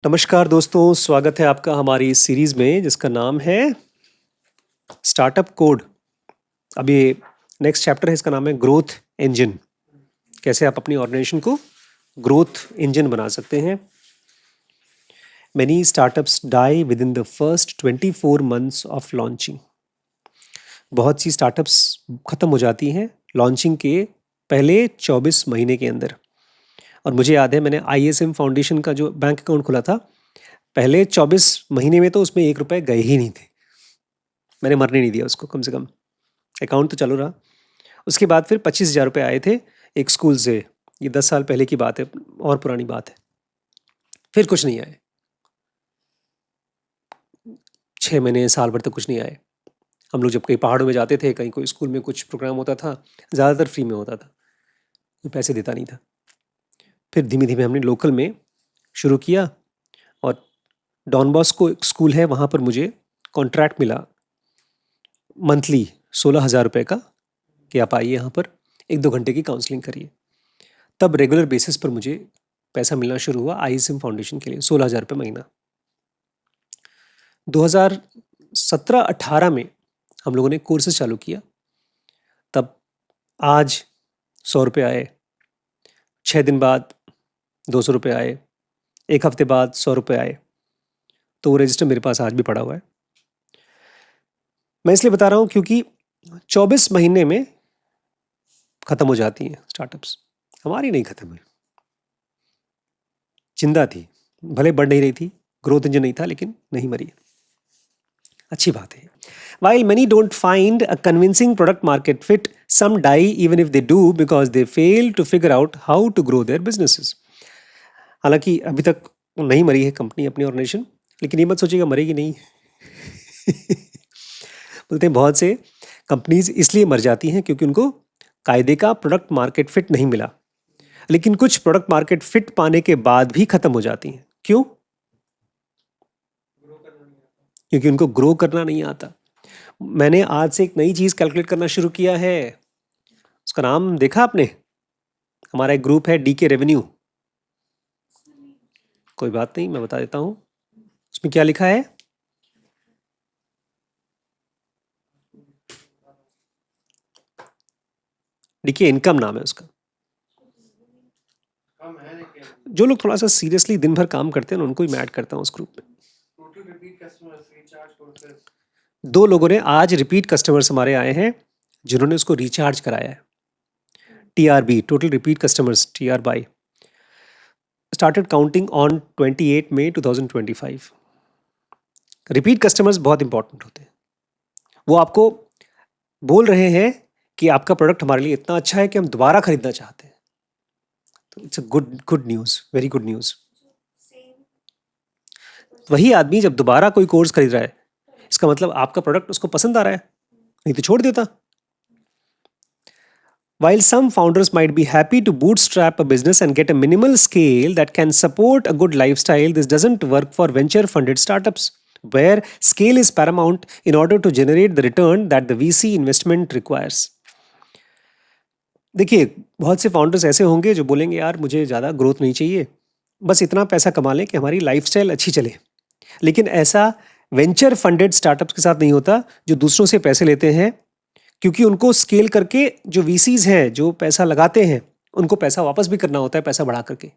नमस्कार दोस्तों, स्वागत है आपका हमारी इस सीरीज़ में जिसका नाम है स्टार्टअप कोड। अब ये नेक्स्ट चैप्टर है, इसका नाम है ग्रोथ इंजन। कैसे आप अपनी ऑर्गेनाइजेशन को ग्रोथ इंजन बना सकते हैं। Many startups die within the first 24 months of launching. बहुत सी स्टार्टअप्स ख़त्म हो जाती हैं लॉन्चिंग के पहले 24 महीने के अंदर। और मुझे याद है, मैंने ISM फाउंडेशन का जो बैंक अकाउंट खुला था, पहले 24 महीने में तो उसमें 1 रुपए गए ही नहीं थे। मैंने मरने नहीं दिया उसको, कम से कम अकाउंट तो चालू रहा। उसके बाद फिर 25,000 रुपये आए थे एक स्कूल से। ये 10 साल पहले की बात है और पुरानी बात है। फिर कुछ नहीं आए, 6 महीने साल भर तक कुछ नहीं आए। हम लोग जब कहीं पहाड़ों में जाते थे, कहीं कोई स्कूल में कुछ प्रोग्राम होता था, ज़्यादातर फ्री में होता था, कोई पैसे देता नहीं था। फिर धीमे धीमे हमने लोकल में शुरू किया और डॉन बॉस्को एक स्कूल है, वहाँ पर मुझे कॉन्ट्रैक्ट मिला मंथली 16,000 रुपये का कि आप आइए यहाँ पर 1-2 घंटे की काउंसलिंग करिए। तब रेगुलर बेसिस पर मुझे पैसा मिलना शुरू हुआ ISM फाउंडेशन के लिए, 16,000 रुपये महीना। 2017-18 में हम लोगों ने कोर्सेज चालू किया। तब आज 100 रुपये आए, 6 दिन बाद 200 रुपये आए, 1 हफ्ते बाद 100 रुपये आए। तो वो रजिस्टर मेरे पास आज भी पड़ा हुआ है। मैं इसलिए बता रहा हूँ क्योंकि 24 महीने में ख़त्म हो जाती हैं स्टार्टअप्स। हमारी नहीं ख़त्म हुई, जिंदा थी, भले बढ़ नहीं रही थी, ग्रोथ इंजन नहीं था, लेकिन नहीं मरी। अच्छी बात है। While many don't find a convincing product market fit, some die even if they do because they fail to figure out how to grow their businesses. हालांकि अभी तक नहीं मरी है कंपनी, अपनी ऑर्गेनाइजेशन, लेकिन ये मत सोचिएगा मरेगी नहीं। बोलते हैं बहुत से कंपनीज इसलिए मर जाती हैं क्योंकि उनको कायदे का प्रोडक्ट मार्केट फिट नहीं मिला। लेकिन कुछ प्रोडक्ट मार्केट फिट पाने के बाद भी खत्म हो जाती हैं। क्यों? क्योंकि उनको ग्रो करना नहीं आता। मैंने आज से एक नई चीज़ कैलकुलेट करना शुरू किया है, उसका नाम देखा आपने? हमारा एक ग्रुप है DK रेवेन्यू। कोई बात नहीं, मैं बता देता हूँ उसमें क्या लिखा है। DK इनकम नाम है उसका। जो लोग थोड़ा सा सीरियसली दिन भर काम करते हैं उनको ही मैं ऐड करता हूँ उस ग्रुप में। 2 लोगों ने आज रिपीट कस्टमर्स हमारे आए हैं जिन्होंने उसको रिचार्ज कराया है। TRB, total repeat customers, TR by started counting on 28 May 2025। Repeat customers बहुत इंपॉर्टेंट होते हैं। वो आपको बोल रहे हैं कि आपका प्रोडक्ट हमारे लिए इतना अच्छा है कि हम दोबारा खरीदना चाहते हैं। तो it's a good news, very good news. वही आदमी जब दोबारा कोई कोर्स खरीद रहा है, इसका मतलब आपका प्रोडक्ट उसको पसंद आ रहा है, नहीं तो छोड़ देता। While some founders might be happy to bootstrap a business and get a minimal scale that can support a good lifestyle, this doesn't work for venture-funded startups, where scale is paramount in order to generate the return that the VC investment requires. देखिए, बहुत से founders ऐसे होंगे जो बोलेंगे यार मुझे ज़्यादा ग्रोथ नहीं चाहिए, बस इतना पैसा कमा लें कि हमारी लाइफस्टाइल अच्छी चले। लेकिन ऐसा वेंचर फंडेड स्टार्टअप्स के साथ नहीं होता, जो दूसरों से पैसे लेते हैं, क्योंकि उनको स्केल करके जो VCs हैं जो पैसा लगाते हैं उनको पैसा वापस भी करना होता है, पैसा बढ़ा करके।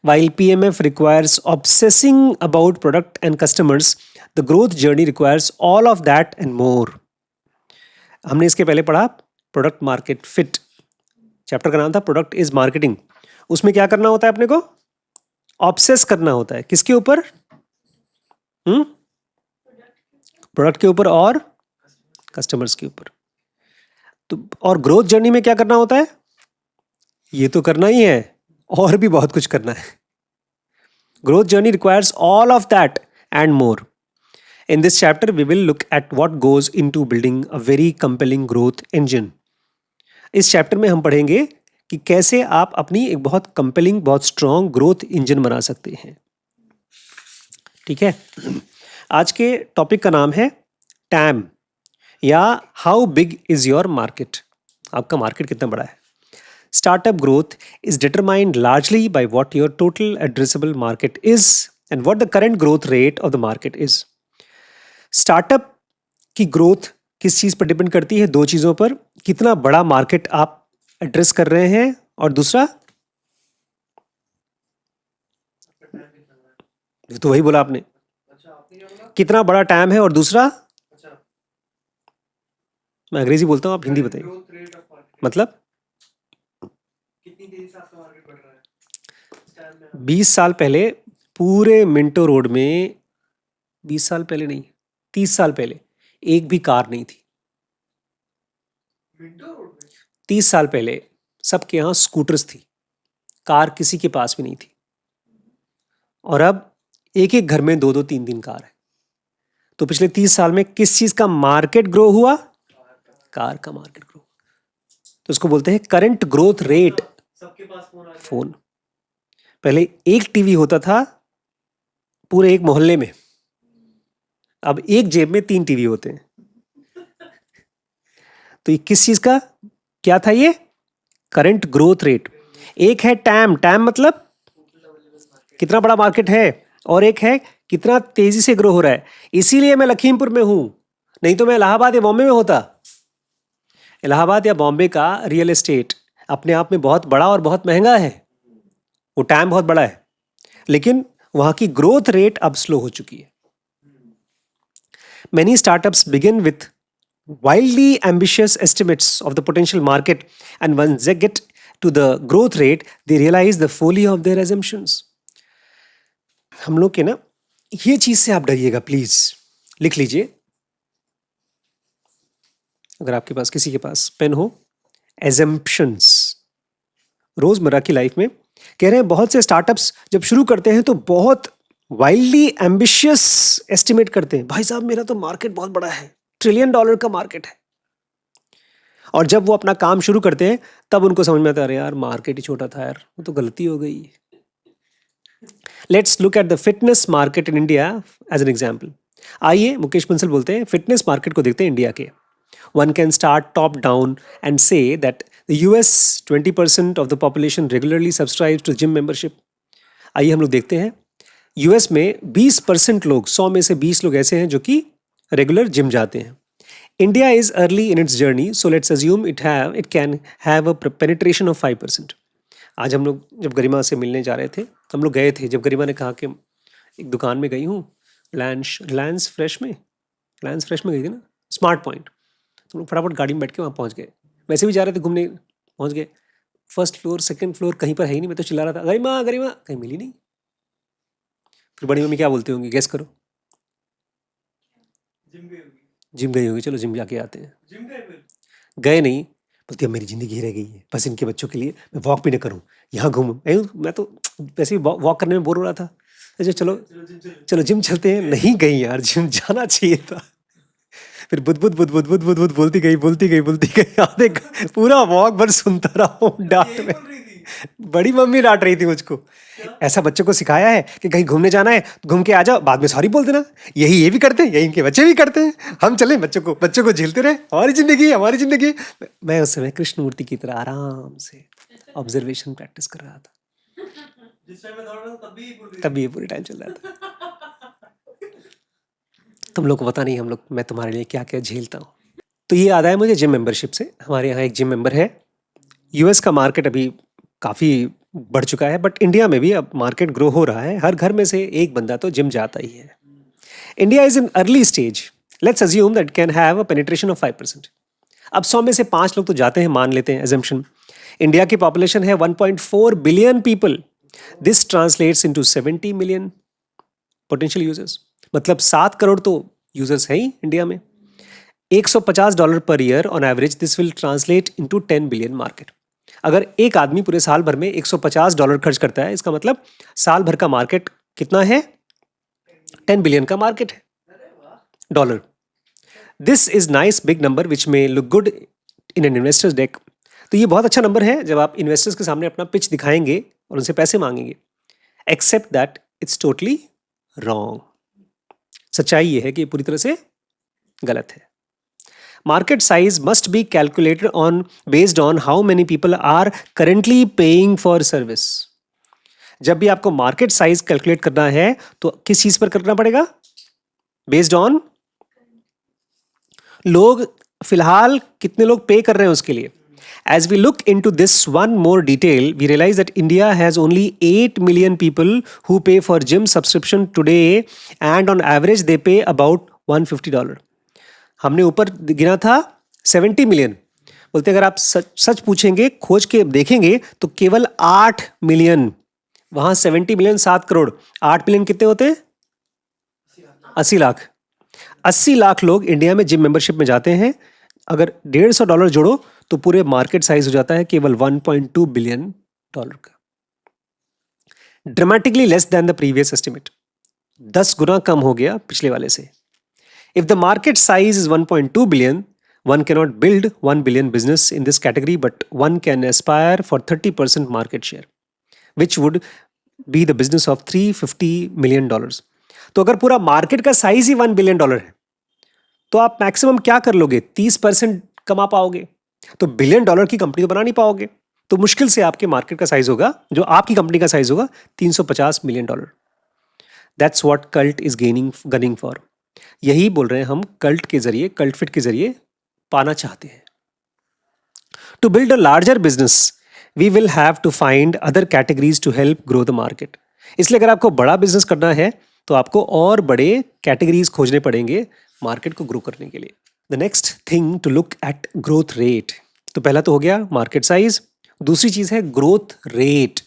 While PMF requires obsessing about product and customers, the growth journey requires all of that and more. हमने इसके पहले पढ़ा प्रोडक्ट मार्केट फिट, चैप्टर का नाम था प्रोडक्ट इज मार्केटिंग। उसमें क्या करना होता है अपने को? ऑब्सेस करना होता है। किसके ऊपर? प्रोडक्ट के ऊपर और कस्टमर्स के ऊपर। तो और ग्रोथ जर्नी में क्या करना होता है? ये तो करना ही है, और भी बहुत कुछ करना है। Growth journey requires all of that and more. In this chapter, we will look at what goes into building a very compelling growth engine. इस चैप्टर में हम पढ़ेंगे कि कैसे आप अपनी एक बहुत कंपेलिंग, बहुत स्ट्रॉन्ग ग्रोथ इंजन बना सकते हैं। ठीक है, आज के टॉपिक का नाम है टैम, या how big is your market. आपका मार्केट कितना बड़ा है। Startup growth is determined largely by what your total addressable market is and what the current growth rate of the market is. Startup की growth किस चीज पर depend करती है? दो चीजों पर, कितना बड़ा मार्केट आप एड्रेस कर रहे हैं और दूसरा, तो वही बोला आपने, कितना बड़ा टाइम है, और दूसरा, मैं अंग्रेजी बोलता हूँ, आप हिंदी बताइए। मतलब 20 साल पहले पूरे मिंटो रोड में, 20 साल पहले नहीं, 30 साल पहले एक भी कार नहीं थी। 30 साल पहले सबके यहाँ स्कूटर्स थी, कार किसी के पास भी नहीं थी। और अब एक एक घर में दो दो तीन तीन कार है। तो पिछले 30 साल में किस चीज का मार्केट ग्रो हुआ? कार का मार्केट ग्रो। तो उसको बोलते हैं करंट ग्रोथ रेट। सबके पास फोन। पहले एक टीवी होता था पूरे एक मोहल्ले में, अब एक जेब में 3 टीवी होते हैं। तो ये किस चीज का क्या था? ये करंट ग्रोथ रेट। एक है टैम, टैम मतलब कितना बड़ा मार्केट है, और एक है कितना तेजी से ग्रो हो रहा है। इसीलिए मैं लखीमपुर में हूं, नहीं तो मैं इलाहाबाद या बॉम्बे में होता। इलाहाबाद या बॉम्बे का रियल एस्टेट अपने आप में बहुत बड़ा और बहुत महंगा है, वो टाइम बहुत बड़ा है, लेकिन वहां की ग्रोथ रेट अब स्लो हो चुकी है। Many startups begin with wildly ambitious estimates of the potential market, and once they get to the growth rate, they realize the folly of their assumptions. हम लोग के ना, ये चीज से आप डरिएगा प्लीज, लिख लीजिए अगर आपके पास, किसी के पास पेन हो। assumptions रोजमर्रा की लाइफ में कह रहे हैं, बहुत से स्टार्टअप्स जब शुरू करते हैं तो बहुत वाइल्डली एम्बिशियस एस्टिमेट करते हैं। भाई साहब मेरा तो मार्केट बहुत बड़ा है, $1 ट्रिलियन का मार्केट है। और जब वो अपना काम शुरू करते हैं तब उनको समझ में आता है, अरे यार मार्केट ही छोटा था यार, वो तो गलती हो गई। Let's look at the fitness market in India as an example. आइए, मुकेश बंसल बोलते हैं, फिटनेस मार्केट को देखते हैं इंडिया के। One can start top down and say that the US 20% of the population regularly subscribes to gym membership. आइए हम लोग देखते हैं, यूएस में 20% लोग, 100 में से 20 लोग ऐसे हैं जो कि रेगुलर जिम जाते हैं। India is early in its journey, so let's assume it can have a penetration of 5%। आज हम लोग जब गरिमा से मिलने जा रहे थे, हम लोग गए थे, जब गरिमा ने कहा कि एक दुकान में गई हूँ, रिलायंस फ्रेश में गई थी ना, स्मार्ट पॉइंट। तो लोग फटाफट गाड़ी में बैठ के वहाँ पहुँच गए। वैसे भी जा रहे थे घूमने, पहुँच गए। फर्स्ट फ्लोर सेकंड फ्लोर कहीं पर है ही नहीं। मैं तो चिल्ला रहा था, गरिमा गरिमा, कहीं मिली नहीं। फिर बड़ी मम्मी क्या बोलती होंगी, गेस करो? जिम गई होगी, चलो जिम जाके आते हैं। गए नहीं, बोलती अब मेरी जिंदगी रह गई है, बस इनके बच्चों के लिए मैं वॉक भी ना करूँ, यहाँ घूमूं। मैं तो वैसे भी वॉक करने में बोर हो रहा था। अच्छा चलो जिम चलते हैं। नहीं गई यार, जिम जाना चाहिए था। फिर बुद बोलती गई आधे पूरा वॉक भर सुनता रहा हूँ डांट में। बड़ी मम्मी डांट रही थी मुझको। ऐसा बच्चों को सिखाया है कि कहीं घूमने जाना है तो घूम के आ जाओ, बाद में सॉरी बोल देना। ये भी करते हैं, यही इनके बच्चे भी करते हैं। हम चले बच्चों को झेलते रहे, हमारी जिंदगी। मैं उस समय कृष्णमूर्ति की तरह आराम से ऑब्जर्वेशन प्रैक्टिस कर रहा था। तब ये पूरी टाइम चल रहा था। तुम लोग को पता नहीं मैं तुम्हारे लिए क्या क्या झेलता हूँ। तो ये याद आया मुझे जिम मेंबरशिप से। हमारे यहाँ एक जिम मेंबर है। यूएस का मार्केट अभी काफ़ी बढ़ चुका है, बट इंडिया में भी अब मार्केट ग्रो हो रहा है। हर घर में से एक बंदा तो जिम जाता ही है। India is in early stage, let's assume that can have a penetration of 5%। अब 100 में से 5 लोग तो जाते हैं, मान लेते हैं एजम्पशन। इंडिया की पॉपुलेशन है 1.4 billion people. This translates into 70 million potential users. मतलब 7 करोड़ तो यूजर्स हैं ही इंडिया में। $150 per year on average, this will translate into 10 billion market. अगर एक आदमी पूरे साल भर में $150 खर्च करता है, इसका मतलब साल भर का मार्केट कितना है? 10 बिलियन का मार्केट है dollar. This is nice big number which may look good in an investors deck. तो ये बहुत अच्छा नंबर है जब आप इन्वेस्टर्स के सामने अपना पिच दिखाएंगे और उनसे पैसे मांगेंगे। Except that it's totally wrong. सच्चाई ये है कि पूरी तरह से गलत है। Market size must be calculated on based on how many people are currently paying for service. जब भी आपको मार्केट साइज कैलकुलेट करना है तो किस चीज पर करना पड़ेगा? बेस्ड ऑन लोग फिलहाल कितने लोग पे कर रहे हैं उसके लिए. As we look into this one more detail, we realize that India has only 8 million people who pay for gym subscription today, and on average they pay about $150. हमने ऊपर गिना था 70 मिलियन. बोलते अगर आप सच पूछेंगे, खोज के देखेंगे तो केवल 8 मिलियन. वहां 70 मिलियन 7 करोड़, 8 मिलियन कितने होते हैं? 80 लाख. 80 लाख लोग इंडिया में जिम मेंबरशिप में जाते हैं. अगर $150 जोड़ो तो पूरे मार्केट साइज हो जाता है केवल $1.2 बिलियन का. Dramatically less than the previous estimate. 10 गुना कम हो गया पिछले वाले से. If the market size is 1.2 billion, one cannot build 1 billion business in this category, but one can aspire for 30% market share, which would be the business of $350 million. तो अगर पूरा market का size ही $1 billion है तो आप maximum क्या कर लोगे? 30% कमा पाओगे. तो $1 बिलियन की कंपनी तो बना नहीं पाओगे. तो मुश्किल से आपके मार्केट का साइज होगा, जो आपकी कंपनी का साइज होगा, $350 million. That's what cult is gunning for. यही बोल रहे हैं हम, कल्ट के जरिए, कल्ट फिट के जरिए पाना चाहते हैं. To build a larger business we will have to find other categories to help grow the market. इसलिए अगर आपको बड़ा बिजनेस करना है तो आपको और बड़े कैटेगरीज खोजने पड़ेंगे मार्केट को ग्रो करने के लिए. The next thing to look at growth rate. तो पहला तो हो गया मार्केट साइज. दूसरी चीज है growth rate.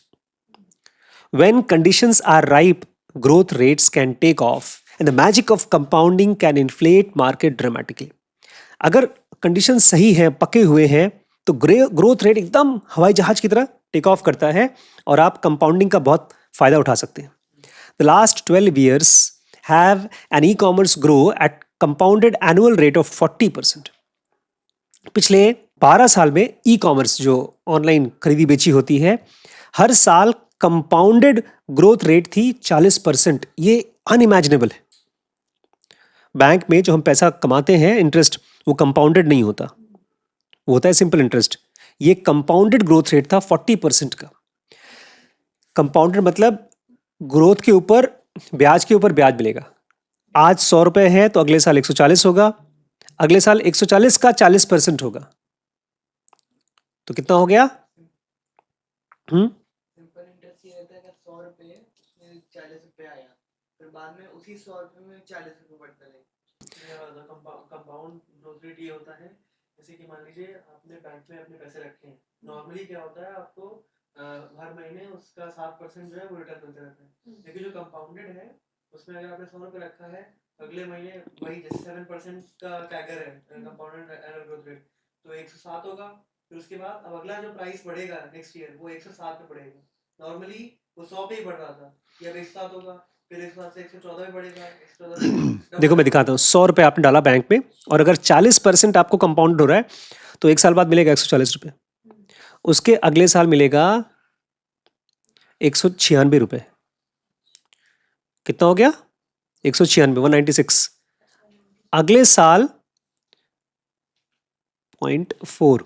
When conditions are ripe, growth rates can take off and the magic of compounding can inflate market dramatically. अगर कंडीशन सही है, पके हुए हैं, तो ग्रोथ रेट एकदम हवाई जहाज की तरह टेक ऑफ करता है और आप कंपाउंडिंग का बहुत फायदा उठा सकते हैं. The last 12 years have an e-commerce grow at compounded annual rate of 40%. पिछले 12 साल में ई कॉमर्स, जो ऑनलाइन खरीदी बेची होती है, हर साल कंपाउंडेड ग्रोथ रेट थी 40%. ये अनइमेजिनेबल है. बैंक में जो हम पैसा कमाते हैं इंटरेस्ट, वो कंपाउंडेड नहीं होता, वो होता है सिंपल इंटरेस्ट. ये कंपाउंडेड ग्रोथ रेट था 40% का. कंपाउंडेड मतलब ग्रोथ के ऊपर के ऊपर ब्याज मिलेगा. आज 100 रुपए है तो अगले साल 140 होगा, अगले साल 140 का 40% होगा. तो कितना हो गया? सिंपल इंटरेस्ट ये रहता है कि 100 रुपए में 40 रुपए आया, फिर बाद में उसी 100 रुपए में 40 रुपए बढ़ता है. कंपाउंड ग्रोथ रेट ये होता है, जैसे कि मान लीजिए आपने बैंक में अपने पैसे रखे हैं. नॉर्मली क्या होता है, आपको हर महीने उसका 7% जो है वो रिटर्न मिलता रहता है. लेकिन जो कंपाउंडेड है उसमें अगर आपने 100 रुपए रखा है, अगले महीने वही जैसे 7% का कैगर है कंपाउंडेड एनुअल ग्रोथ रेट, तो 107 होगा. फिर उसके बाद अब अगला जो प्राइस बढ़ेगा नेक्स्ट ईयर, वो 107 पे बढ़ेगा. नॉर्मली वो 100 पे ही बढ़ रहा था, ये अब 107 होगा, फिर 107 से 114 पे बढ़ेगा, 114 से देखो मैं दिखाता हूँ. 100 रुपए आपने डाला बैंक में और अगर 40% आपको कंपाउंड हो रहा है तो एक साल बाद मिलेगा 140 रुपए. उसके अगले साल मिलेगा 196 रुपए. कितना हो गया? 196, 196. अगले साल 0.4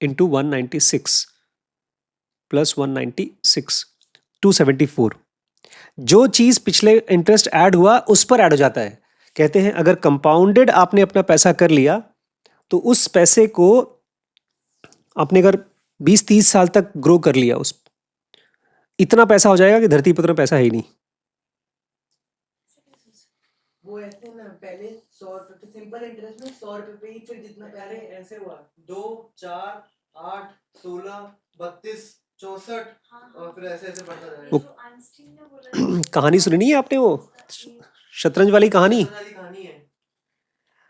इंटू 196 प्लस 196, 274. जो चीज पिछले इंटरेस्ट ऐड हुआ उस पर ऐड हो जाता है. कहते हैं अगर कंपाउंडेड आपने अपना पैसा कर लिया तो उस पैसे को आपने अगर 20-30 साल तक ग्रो कर लिया, उस इतना पैसा हो जाएगा कि धरती पर उतना पैसा है ही नहीं. वो ऐसे ना, पहले 100 रुपए सिंपल इंटरेस्ट में 100 रुपए पे ही, फिर जितना पहले ऐसे हुआ 2, 4, 8, 16, 32, 64 और फिर ऐसे ऐसे बढ़ता जाएगा. कहानी सुनी नहीं है आपने? वो शतरंज वाली कहानी है.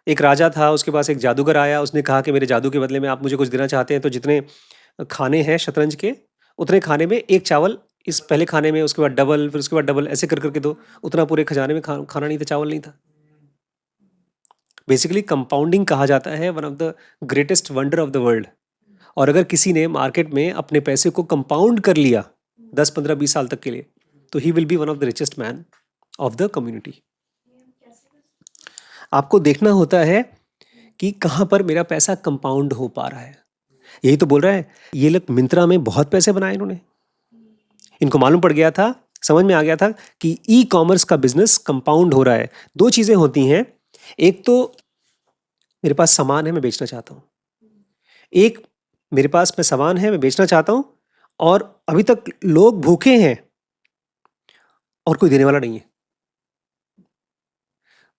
एक राजा था, उसके पास एक जादूगर आया. उसने कहा कि मेरे जादू के बदले में आप मुझे कुछ देना चाहते हैं तो जितने खाने हैं शतरंज के, उतने खाने में एक चावल इस पहले खाने में, उसके बाद डबल, फिर उसके बाद डबल, ऐसे कर करके दो. उतना पूरे खजाने में खाना नहीं था, चावल नहीं था. बेसिकली कंपाउंडिंग कहा जाता है one of the greatest wonder of the world. और अगर किसी ने मार्केट में अपने पैसे को कंपाउंड कर लिया 10, 15, 20 साल तक के लिए, तो he will be one of the richest man of the community. आपको देखना होता है कि कहाँ पर मेरा पैसा कंपाउंड हो पा रहा है। यही तो बोल रहा है, ये लोग मिंत्रा में बहुत पैसे बनाए इन्होंने। इनको मालूम पड़ गया था, समझ में आ गया था कि ई कॉमर्स का बिजनेस कंपाउंड हो रहा है। दो चीज़ें होती हैं, एक तो मेरे पास सामान है, मैं बेचना चाहता हूँ। एक मेरे पास में सामान है, मैं बेचना चाहता हूँ और अभी तक लोग भूखे हैं और कोई देने वाला नहीं है।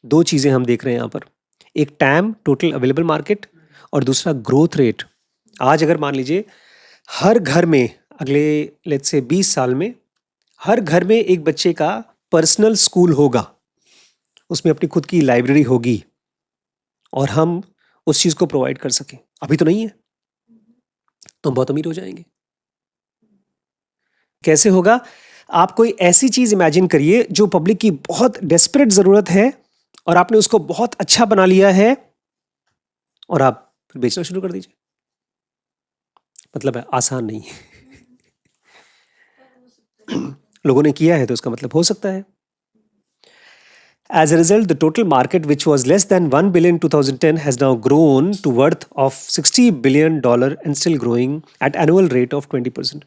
दो चीज़ें हम देख रहे हैं यहाँ पर, एक टैम टोटल अवेलेबल मार्केट और दूसरा ग्रोथ रेट। आज अगर मान लीजिए हर घर में अगले लेट्स से 20 साल में हर घर में एक बच्चे का पर्सनल स्कूल होगा, उसमें अपनी खुद की लाइब्रेरी होगी और हम उस चीज़ को प्रोवाइड कर सकें, अभी तो नहीं है, तो हम बहुत अमीर हो जाएंगे। कैसे होगा? आप कोई ऐसी चीज़ इमेजिन करिए जो पब्लिक की बहुत डेस्परेट ज़रूरत है और आपने उसको बहुत अच्छा बना लिया है और आप फिर बेचना शुरू कर दीजिए। मतलब है आसान नहीं है। लोगों ने किया है तो उसका मतलब हो सकता है। As a result, the total market, which was less than 1 billion in 2010, has now grown to worth of $60 billion and still growing at annual rate of 20%.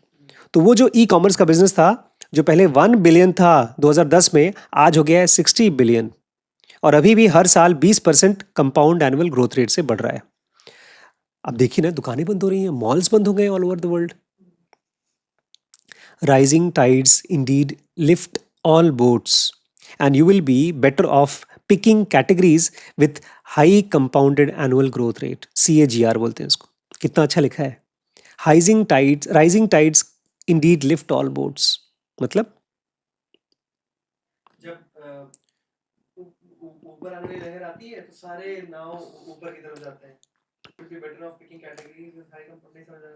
तो वो जो ई कॉमर्स का बिजनेस था, जो पहले 1 बिलियन था 2010 में, आज हो गया है 60 बिलियन और अभी भी हर साल 20% कंपाउंड एनुअल ग्रोथ रेट से बढ़ रहा है। अब देखिए ना, दुकानें बंद हो रही हैं, मॉल्स बंद हो गए all over the world. Rising tides indeed lift all boats, and you will be better off picking categories with high compounded annual growth rate, CAGR बोलते हैं इसको। कितना अच्छा लिखा है, rising tides indeed lift all boats। मतलब जब ऊपर आने वाली लहर आती है तो सारे नाव ऊपर की तरफ जाते हैं। Would be better off picking categories with high नहीं समझ आ रहा।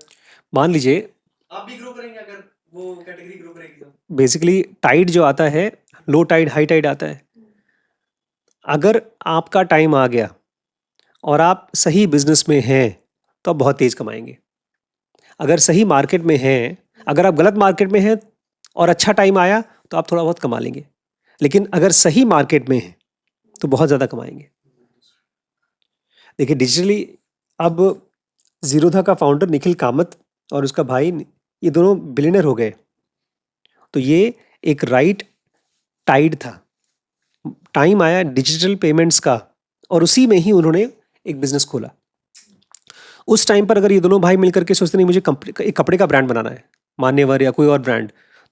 मान लीजिए आप भी ग्रो करेंगे अगर वो कैटेगरी ग्रो करेगी तो। बेसिकली टाइड जो आता है, लो टाइड हाई टाइड आता है। अगर आपका टाइम आ गया और आप सही बिजनेस में हैं तो आप बहुत तेज कमाएंगे। अगर सही मार्केट में हैं, अगर आप गलत मार्केट में हैं और अच्छा टाइम आया तो आप थोड़ा बहुत कमा लेंगे, लेकिन अगर सही मार्केट में हैं तो बहुत ज़्यादा कमाएंगे। देखिए डिजिटली अब जीरोधा का फाउंडर निखिल कामत और उसका भाई, ये दोनों बिलियनर हो गए। तो ये एक राइट टाइड था, टाइम आया डिजिटल पेमेंट्स का और उसी में ही उन्होंने एक बिजनेस खोला। उस टाइम पर अगर ये दोनों भाई मिलकर के सोचते नहीं मुझे एक कपड़े का ब्रांड बनाना है, मान्यवर या कोई और ब्रांड,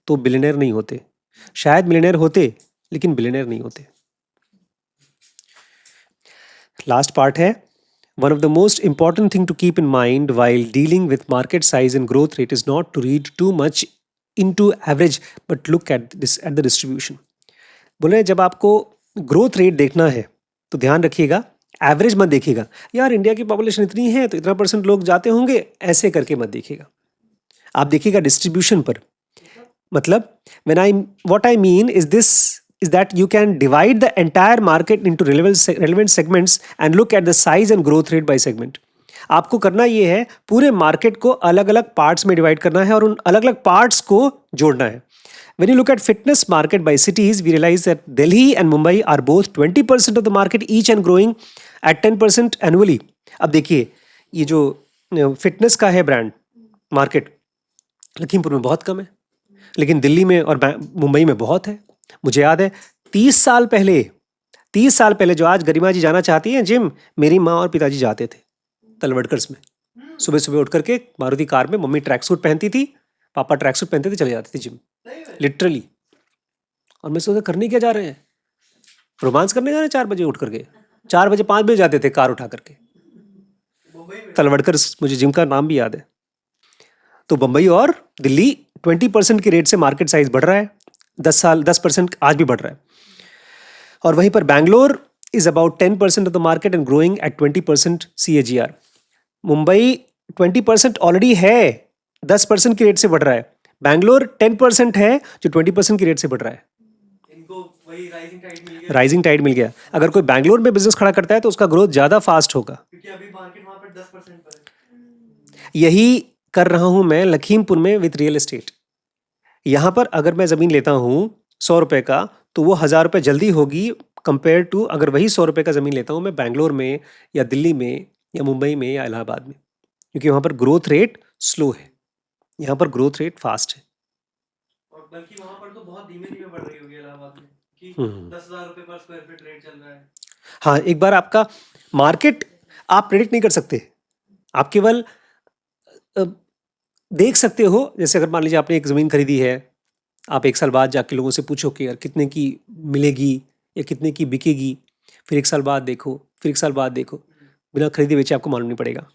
तो बिलियनर नहीं होते। शायद मिलियनर होते लेकिन बिलियनर नहीं होते। लास्ट पार्ट है, one of the most important thing to keep in mind while dealing with market size and growth rate is not to read too much into average but look at the distribution. बोले जब आपको growth rate देखना है तो ध्यान रखिएगा, average मत देखिएगा। यार इंडिया की पॉपुलेशन इतनी है तो इतना % लोग जाते होंगे, ऐसे करके मत देखिएगा। आप देखिएगा डिस्ट्रीब्यूशन पर। मतलब what I mean is that you can divide the entire market into relevant segments and look at the size and growth rate by segment. आपको करना ये है, पूरे मार्केट को अलग अलग पार्ट्स में डिवाइड करना है और उन अलग अलग पार्ट्स को जोड़ना है। When you look at fitness market by cities, we realize that Delhi and Mumbai are both 20% of the market each and growing at 10% annually. अब देखिए ये जो फिटनेस का है ब्रांड मार्केट, लखीमपुर में बहुत कम है, लेकिन दिल्ली में और मुंबई में बहुत है। मुझे याद है 30 साल पहले जो आज गरिमा जी जाना चाहती हैं जिम, मेरी माँ और पिताजी जाते थे तलवड़कर्स में। सुबह सुबह उठ करके मारुति कार में, मम्मी ट्रैक सूट पहनती थी, पापा ट्रैक सूट पहनते थे, चले जाते थे जिम लिटरली। और मैं सोचा करने क्या जा रहे हैं, रोमांस करने जा रहे हैं 4 बजे उठ करके, 4 बजे 5 बजे जाते थे कार उठा करके तलवड़कर्स। मुझे जिम का नाम भी याद है। तो बम्बई और दिल्ली 20% के रेट से मार्केट साइज बढ़ रहा है, 10% आज भी बढ़ रहा है। और वहीं पर Bangalore is about 10% of the market and growing at 20% CAGR। Mumbai 20% already है, 10% की रेट से बढ़ रहा है। बैंगलोर 10% है जो 20% की रेट से बढ़ रहा है। इनको वही राइजिंग टाइड मिल गया। अगर कोई बैंगलोर में बिजनेस खड़ा करता है तो उसका ग्रोथ ज्यादा फास्ट होगा, क्योंकि अभी मार्केट वहां पर 10% पर है। यही कर रहा हूं मैं लखीमपुर में विथ रियल एस्टेट। यहां पर अगर मैं जमीन लेता हूं 100 रुपए का, तो वो 1000 रुपए जल्दी होगी कंपेयर टू अगर वही 100 रुपये का ज़मीन लेता हूँ मैं बैंगलोर में या दिल्ली में या मुंबई में या इलाहाबाद में, क्योंकि वहाँ पर ग्रोथ रेट स्लो है, यहाँ पर ग्रोथ रेट फास्ट है। और बल्कि वहां पर तो बहुत धीमे धीमे बढ़ रही होगी इलाहाबाद में कि हम्म। 10,000 रुपए पर स्क्वायर फीट रेट चल रहा है। हाँ, एक बार आपका मार्केट आप प्रेडिक्ट नहीं कर सकते, आप केवल अ, देख सकते हो। जैसे अगर मान लीजिए आपने एक ज़मीन खरीदी है, आप 1 साल बाद जाके लोगों से पूछो कि यार कितने की मिलेगी या कितने की बिकेगी, फिर 1 साल बाद देखो, फिर 1 साल बाद देखो, बिना खरीदे बेचे आपको मालूम नहीं पड़ेगा।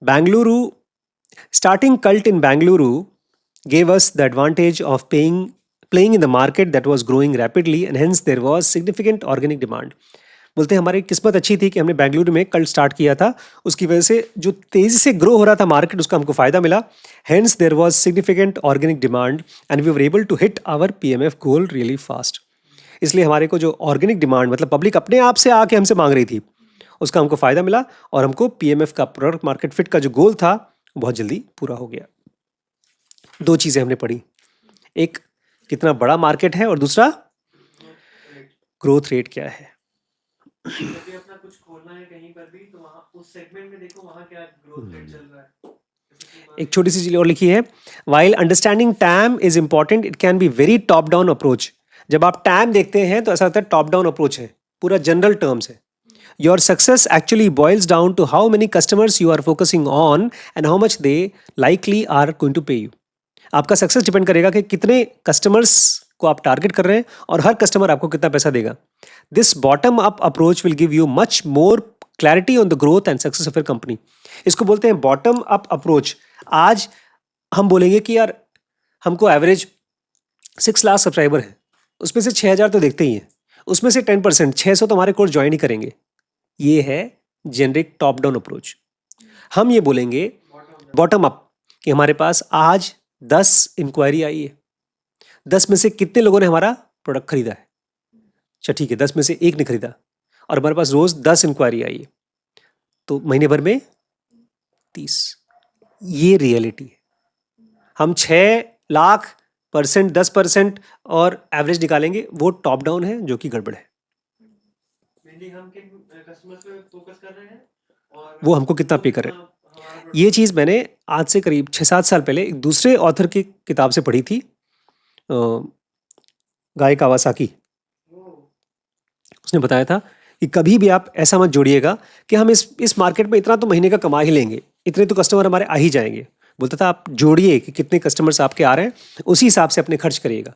Bengaluru, starting cult in Bengaluru gave us the advantage of playing in the market that was growing rapidly and hence there was significant organic demand. बोलते हैं हमारी किस्मत अच्छी थी कि हमने बेंगलुरु में कल्ट स्टार्ट किया था, उसकी वजह से जो तेजी से ग्रो हो रहा था मार्केट उसका हमको फायदा मिला। Hence there was significant organic demand and we were able to hit our PMF goal really fast. इसलिए हमारे को जो ऑर्गेनिक डिमांड मतलब पब्लिक अपने आप से आके हमसे मांग रही थी, उसका हमको फायदा मिला और हमको पीएमएफ का प्रोडक्ट मार्केट फिट का जो गोल था वो बहुत जल्दी पूरा हो गया। 2 चीज़ें हमने पढ़ी, एक कितना बड़ा मार्केट है और दूसरा ग्रोथ रेट क्या है। जब भी अपना कुछ खोलना है कहीं पर भी तो वहाँ उस सेगमेंट में देखो वहाँ क्या ग्रोथ रेट चल रहा है। एक छोटी सी चीज और लिखी है, while understanding time is important it can be very top down approach. जब आप टैम देखते हैं तो ऐसा लगता है टॉप डाउन अप्रोच है, पूरा जनरल टर्म्स है। Your success actually boils down to how many customers you are focusing on and how much they likely are going to pay you. आपका सक्सेस डिपेंड करेगा कि कितने कस्टमर्स को आप target कर रहे हैं और हर कस्टमर आपको कितना पैसा देगा। This bottom up approach will give you much more clarity on the growth and success of your company. इसको बोलते हैं बॉटम अप अप्रोच। आज हम बोलेंगे कि यार हमको एवरेज 6 लाख सब्सक्राइबर है, उसमें से 6,000 तो देखते ही हैं, उसमें से 10% 600 तो हमारे कोर्स ज्वाइन ही करेंगे। ये है जेनरिक टॉप डाउन अप्रोच। हम ये बोलेंगे बॉटम अप कि हमारे पास आज 10 इंक्वायरी आई है, 10 में से कितने लोगों ने हमारा प्रोडक्ट खरीदा है। अच्छा ठीक है, 10 में से एक ने खरीदा और हमारे पास रोज 10 इंक्वायरी आई है, तो महीने भर में 30। ये रियलिटी है। हम 6 लाख % 10% और एवरेज निकालेंगे, वो टॉप डाउन है जो कि गड़बड़ है। मेनली हम किन कस्टमर्स पे फोकस कर रहे हैं और वो हमको कितना पे करे। ये चीज़ मैंने आज से करीब 6-7 साल पहले एक दूसरे ऑथर की किताब से पढ़ी थी, गाय कावासाकी। उसने बताया था कि कभी भी आप ऐसा मत जोड़िएगा कि हम इस मार्केट में इतना तो महीने का कमा ही लेंगे, इतने तो कस्टमर हमारे आ ही जाएंगे। बोलता था आप जोड़िए कि कितने कस्टमर्स आपके आ रहे हैं, उसी हिसाब से अपने खर्च करिएगा,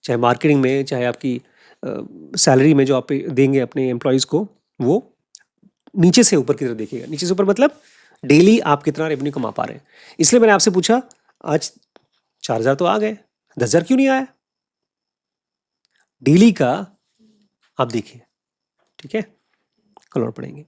चाहे मार्केटिंग में, चाहे आपकी सैलरी में जो आप देंगे अपने एम्प्लॉयज़ को, वो नीचे से ऊपर की तरफ देखिएगा। नीचे से ऊपर मतलब डेली आप कितना रेवेन्यू कमा पा रहे हैं। इसलिए मैंने आपसे पूछा आज 4,000 तो आ गए, 10,000 क्यों नहीं आया। डेली का आप देखिए, ठीक है, कल और पढ़ेंगे।